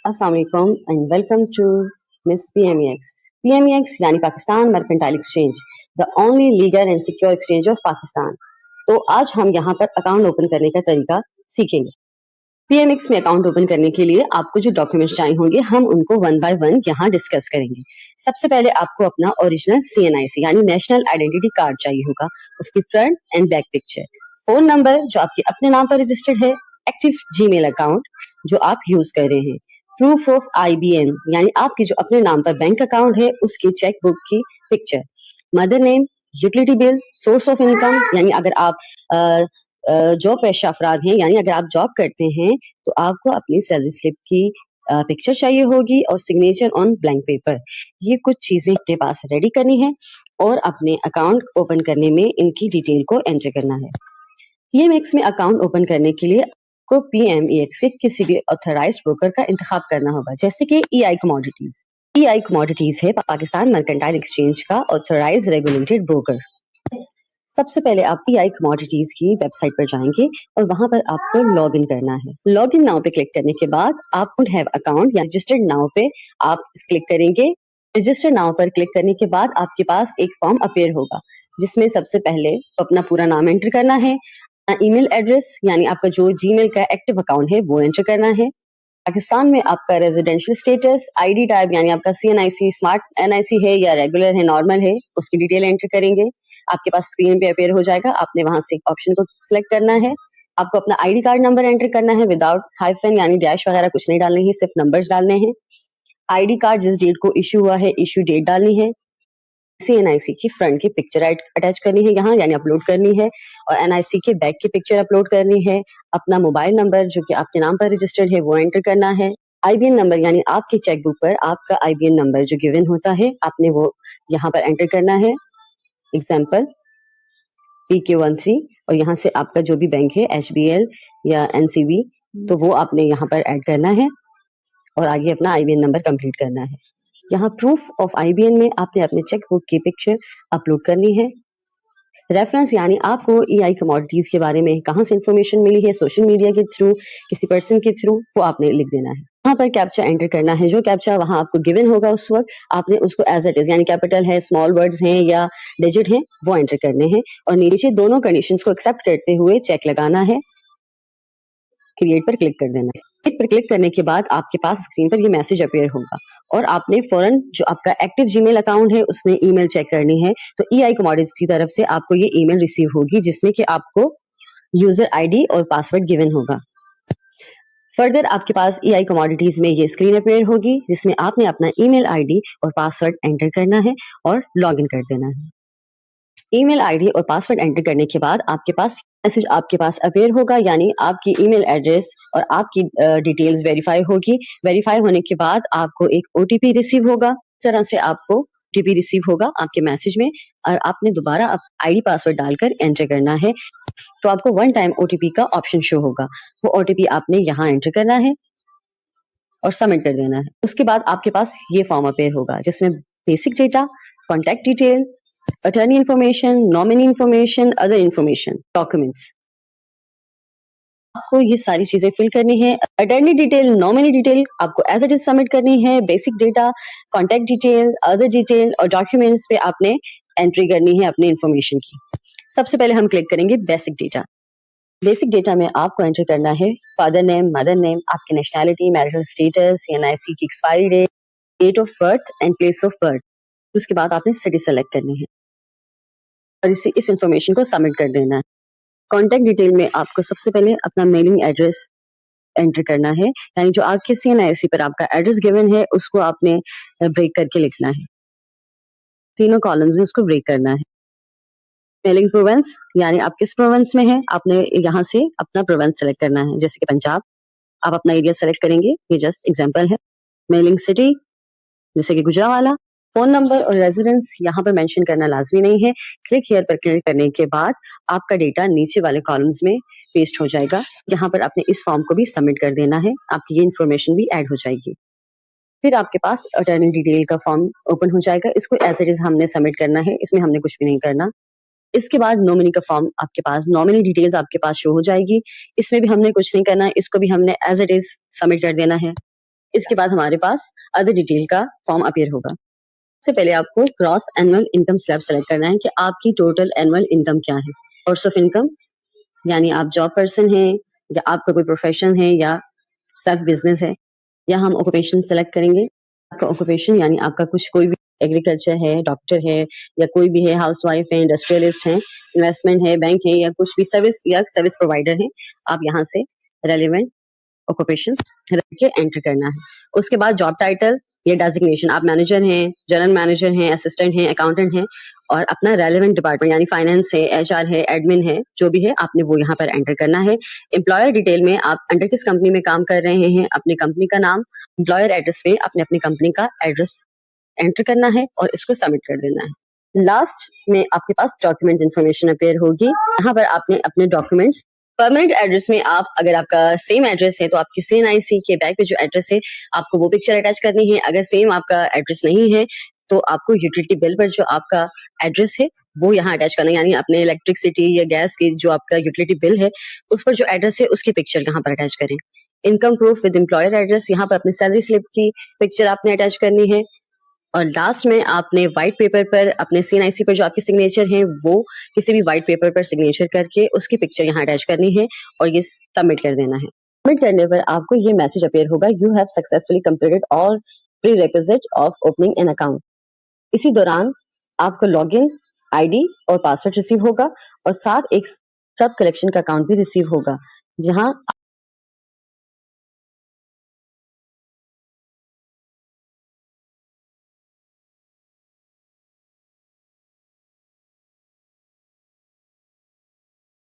अस्सलाम वालेकुम and welcome to miss PMEX। PMEX यानी Pakistan mercantile exchange, the only legal and secure exchange of Pakistan. तो आज हम यहाँ पर अकाउंट ओपन करने का तरीका सीखेंगे। PMEX में अकाउंट ओपन करने के लिए आपको जो डॉक्यूमेंट्स चाहिए होंगे हम उनको वन बाय वन यहाँ डिस्कस करेंगे। सबसे पहले आपको अपना ओरिजिनल CNIC यानी नेशनल आइडेंटिटी कार्ड चाहिए होगा, उसकी front end back picture, phone number जो आपके अपने नाम पर रजिस्टर्ड है, एक्टिव जीमेल अकाउंट जो आप यूज कर रहे हैं, प्रूफ ऑफ IBN यानी आपकी जो अपने नाम पर बैंक अकाउंट है उसकी चेक बुक की picture, mother name, utility bill, source of income यानी अगर आप जॉब पेशा अफराद हैं यानी अगर आप जॉब करते हैं तो आपको अपनी सैलरी स्लिप की पिक्चर चाहिए होगी और सिग्नेचर ऑन ब्लैंक पेपर। ये कुछ चीजें अपने पास रेडी करनी है और अपने अकाउंट ओपन करने में इनकी डिटेल को एंटर करना है। PMEX में अकाउंट ओपन करने के लिए को PMEX के किसी भी ऑथराइज्ड ब्रोकर का इंतखाब करना होगा, जैसे कि EI कमोडिटीज। EI कमोडिटीज है पाकिस्तान मर्केंटाइल एक्सचेंज का ऑथराइज्ड रेगुलेटेड ब्रोकर। सबसे पहले आप EI कमोडिटीज की वेबसाइट पर जाएंगे और वहां पर आपको लॉग इन करना है। लॉग इन नाउ पे क्लिक करने के बाद आप वुड हैव अकाउंट या रजिस्टर्ड नाउ पे आप क्लिक करेंगे। रजिस्टर नाउ पर क्लिक करने के बाद आपके पास एक फॉर्म अपेयर होगा जिसमें सबसे पहले अपना पूरा नाम एंटर करना है, ईमेल एड्रेस यानी आपका जो जीमेल का एक्टिव अकाउंट है वो एंटर करना है, पाकिस्तान में आपका रेजिडेंशियल स्टेटस, ID टाइप यानी आपका CNIC स्मार्ट NIC है या रेगुलर है, नॉर्मल है, उसकी डिटेल एंटर करेंगे। आपके पास स्क्रीन पे अपेयर हो जाएगा, आपने वहां से ऑप्शन को सिलेक्ट करना है। आपको अपना ID कार्ड नंबर एंटर करना है विदाउट हाइफन यानी डैश वगैरह कुछ नहीं डालने हैं, सिर्फ नंबर्स डालने हैं। ID कार्ड जिस डेट को इशू हुआ है इशू डेट डालनी है। CNIC की फ्रंट की पिक्चर अटैच करनी है यहाँ यानी अपलोड करनी है और NIC के बैक की पिक्चर अपलोड करनी है। अपना मोबाइल नंबर जो कि आपके नाम पर रजिस्टर्ड है वो एंटर करना है। IBN नंबर यानी आपकी चेकबुक पर आपका IBN नंबर जो गिवन होता है आपने वो यहाँ पर एंटर करना है, एग्जाम्पल PQ13, और यहाँ से आपका जो भी बैंक है HBL या NCB तो वो आपने यहाँ पर ऐड करना है और आगे अपना IBN नंबर कंप्लीट करना है। यहाँ प्रूफ ऑफ IBN में आपने अपने चेक बुक की पिक्चर अपलोड करनी है। रेफरेंस यानी आपको EI कमोडिटीज के बारे में कहाँ से इंफॉर्मेशन मिली है, सोशल मीडिया के थ्रू, किसी पर्सन के थ्रू, वो आपने लिख देना है। वहाँ पर कैप्चा एंटर करना है, जो कैप्चा वहाँ आपको गिवन होगा उस वक्त आपने उसको एज इट इज यानी कैपिटल है, स्मॉल वर्ड्स हैं या डिजिट हैं वो एंटर करने हैं और नीचे दोनों कंडीशंस को एक्सेप्ट करते हुए चेक लगाना है, क्रिएट पर क्लिक कर देना है। क्लिक पर क्लिक करने के बाद आपके पास स्क्रीन पर ये मैसेज अपेयर होगा और आपने फौरन जो आपका एक्टिव जीमेल अकाउंट है उसमें ईमेल चेक करनी है। तो EI कमोडिटीज की तरफ से आपको ये ईमेल रिसीव होगी जिसमें कि आपको यूजर ID और पासवर्ड गिवन होगा। फर्दर आपके पास EI कमोडिटीज में ये स्क्रीन अपेयर होगी जिसमें आपने अपना ईमेल ID और पासवर्ड एंटर करना है और लॉग इन कर देना है। ईमेल ID और पासवर्ड एंटर करने के बाद आपके पास मैसेज आपके पास अपेयर होगा यानी आपकी ईमेल एड्रेस और आपकी डिटेल्स वेरीफाई होगी। वेरीफाई होने के बाद आपको एक OTP रिसीव होगा। इस तरह से आपको OTP रिसीव होगा आपके मैसेज में और आपने दोबारा ID पासवर्ड डालकर एंटर करना है तो आपको वन टाइम OTP का ऑप्शन शो होगा। वो OTP आपने यहाँ एंटर करना है और सबमिट कर देना है। उसके बाद आपके पास ये फॉर्म अपेयर होगा जिसमें basic data, contact detail, attorney information, nominee information, other information, documents, आपको ये सारी चीजें फिल करनी है। अटर्नी डिटेल, नॉमिनी डिटेल आपको एज इट इज सबमिट करनी है। Basic data, contact detail, other detail और डॉक्यूमेंट्स पे आपने एंट्री करनी है अपनी इंफॉर्मेशन की। सबसे पहले हम क्लिक करेंगे बेसिक डेटा। बेसिक डेटा में आपको एंटर करना है फादर नेम, मदर नेम, आपकी नेशनैलिटी, मैरिटल स्टेटस, CNIC की expiry date of birth and place of birth. उसके बाद आपने सिटी सेलेक्ट करनी है और इस इंफॉर्मेशन को सबमिट कर देना है। कॉन्टैक्ट डिटेल में आपको सबसे पहले अपना मेलिंग एड्रेस एंटर करना है यानी जो आपके CNIC पर आपका एड्रेस गिवन है उसको आपने ब्रेक करके लिखना है, तीनों कॉलम्स में उसको ब्रेक करना है। मेलिंग प्रोविंस यानी आप किस प्रोविंस में है आपने यहाँ से अपना प्रोविंस सेलेक्ट करना है, जैसे कि पंजाब आप अपना एरिया सेलेक्ट करेंगे, ये जस्ट एग्जांपल है। मेलिंग सिटी जैसे कि गुजरावाला। फोन नंबर और रेजिडेंस यहाँ पर मेंशन करना लाजमी नहीं है। क्लिक हियर पर क्लिक करने के बाद आपका डेटा नीचे वाले कॉलम्स में पेस्ट हो जाएगा। यहाँ पर आपने इस फॉर्म को भी सबमिट कर देना है, आपकी ये इन्फॉर्मेशन भी ऐड हो जाएगी। फिर आपके पास अटर्नी डिटेल का फॉर्म ओपन हो जाएगा, इसको एज इट इज हमने सबमिट करना है, इसमें हमने कुछ भी नहीं करना। इसके बाद नॉमिनी का फॉर्म आपके पास, नॉमिनी डिटेल्स आपके पास शो हो जाएगी, इसमें भी हमने कुछ नहीं करना, इसको भी हमने एज इट इज सबमिट कर देना है। इसके बाद हमारे पास अदर डिटेल का फॉर्म अपीयर होगा। सबसे पहले आपको gross annual income slab select करना है कि आपकी टोटल एनुअल इनकम क्या है। सोर्स ऑफ इनकम यानी आप जॉब पर्सन हैं या आपका कोई प्रोफेशन है या सेल्फ बिजनेस है, या हम ऑक्यूपेशन सेलेक्ट करेंगे। आपका ऑक्यूपेशन यानी आपका कुछ कोई भी एग्रीकल्चर है, डॉक्टर है या कोई भी है, हाउसवाइफ है, इंडस्ट्रियलिस्ट है, इन्वेस्टमेंट है, बैंक है या कुछ भी सर्विस या सर्विस प्रोवाइडर है, आप यहाँ से रेलिवेंट ऑक्यूपेशन रख के एंटर करना है। उसके बाद जॉब टाइटल या डेजिग्नेशन, आप मैनेजर हैं, जनरल मैनेजर हैं, असिस्टेंट हैं, अकाउंटेंट हैं, और अपना रेलेवेंट डिपार्टमेंट यानी फाइनेंस है, एचआर है, एडमिन है, जो भी है आपने वो यहाँ पर एंटर करना है। एम्प्लॉयर डिटेल में आप अंडर किस कंपनी में काम कर रहे हैं, अपनी कंपनी का नाम, एम्प्लॉयर एड्रेस में आपने अपनी कंपनी का एड्रेस एंटर करना है और इसको सबमिट कर देना है। लास्ट में आपके पास डॉक्यूमेंट इन्फॉर्मेशन अपेयर होगी। यहाँ पर आपने अपने डॉक्यूमेंट्स, परमानेंट एड्रेस में आप अगर आपका सेम एड्रेस है तो आपकी CNIC के बैक पे जो एड्रेस है आपको वो पिक्चर अटैच करनी है। अगर सेम आपका एड्रेस नहीं है तो आपको यूटिलिटी बिल पर जो आपका एड्रेस है वो यहाँ अटैच करना है, यानी अपने इलेक्ट्रिसिटी या गैस की जो आपका यूटिलिटी बिल है उस पर जो एड्रेस है उसकी पिक्चर यहाँ पर अटैच करें। Income proof with employer address, यहाँ पर अपनी सैलरी स्लिप की पिक्चर आपने अटैच करनी है। और लास्ट में आपने व्हाइट पेपर पर अपने CNIC पर जो आपके सिग्नेचर हैं वो किसी भी व्हाइट पेपर पर सिग्नेचर करके उसकी पिक्चर यहाँ अटैच करनी है और ये सबमिट कर देना है। सबमिट करने पर आपको ये मैसेज अपीयर होगा, you have successfully completed all prerequisite of opening an account. इसी दौरान आपको लॉगिन ID और पासवर्ड रिसीव होगा और साथ एक सब कलेक्शन का अकाउंट भी रिसीव होगा, जहां